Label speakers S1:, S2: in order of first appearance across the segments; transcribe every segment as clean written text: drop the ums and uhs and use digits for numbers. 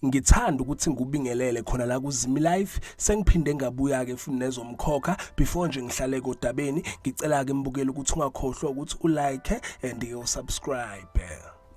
S1: ngithanda ukuthi ngikubingelele khona la kuZimi Live. Sengiphinde ngabuya ke futhi nezomkhokha before nje ngihlale kodabeni. Ngicela ke mbukele ukuthi ungakhohlwa ukuthi ulike and usubscribe.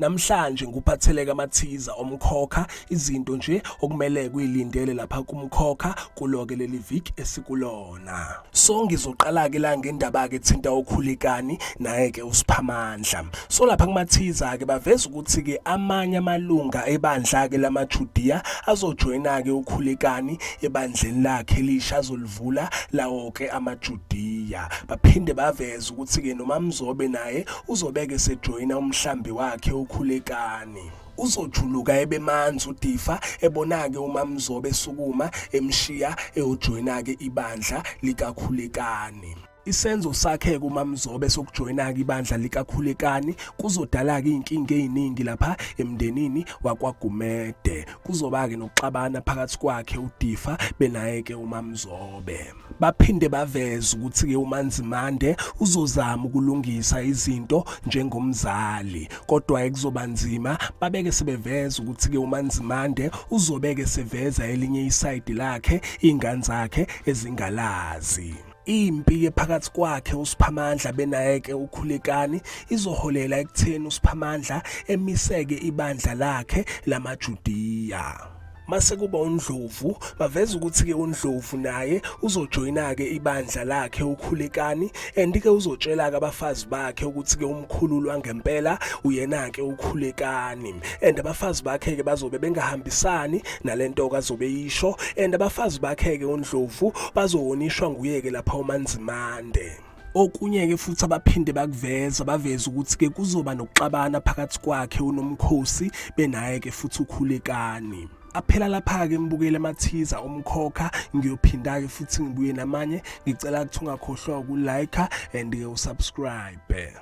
S1: Namhlanje nguphatheleka amathiza omkhokha izinto nje okumele kuyilindele lapha kumkhokha kuloke leli week esikulona. So ngizoqala ke la ngendaba ke thinta uKhulikani naye ke uSiphamandla. So lapha kumathiza ke baveza ukuthi ke amanye amalunga ebandla ke lamaJudiya azojoyina ke uKhulikani ebandleni lakhe elisha azolivula lawo ke amaJudiya. Baphinde baveza ukuthi ke noma Mzobe naye uzobeke sejoyina umhlambi wakhe uKhulikani. Uzojuluka ebemanzi uDifa ebona ke uMamzobe sukuma emshiya eyojoyina ke ibandla likaKhulikani. Isenzo sakhe kuMamzobe sokujoyina ke ibandla likaKhulikani kuzodala ke inkinga eziningi lapha emndenini wakwaGumede. Kuzoba ke nokuxabana phakathi kwakhe uDifa benaye ke uMamzobe. Baphinde baveza ukuthi ke uManzimande uzozama ukulungisa izinto njengomzali, kodwa ekuzoba nzima. Babeke sebeveza ukuthi ke uManzimande uzobeke seveza elinye iside lakhe ingane zakhe ezingalazi. Impi ke phakathi kwakhe uSiphamandla benaye ke uKhulikani izoholela ekutheni uSiphamandla emiseke ibandla lakhe lamaJudiya. Mase kuba uNdlovu baveza ukuthi ke uNdlovu naye uzojoyina ke ibandla lakhe uKhulikani and ke uzotshela ke abafazi bakhe ukuthi ke umkhululwa ngempela uyena ke uKhulikani and abafazi bakhe ke bazobe bengahambisani nalento kazobe yisho and abafazi bakhe ke uNdlovu bazowonishwa nguye ke lapha uManzimande. Okunye ke futhi abaphinde bakuveza baveza ukuthi ke kuzoba nokuxabana phakathi kwakhe uNomkhosi benaye ke futhi uKhulikani. Aphela lapha ke mbukele amathiza omkhokha. Ngiyophinda ke futhi ngibuye namanye. Ngicela ukuthi ungakhohlwa ukulike and usubscribe.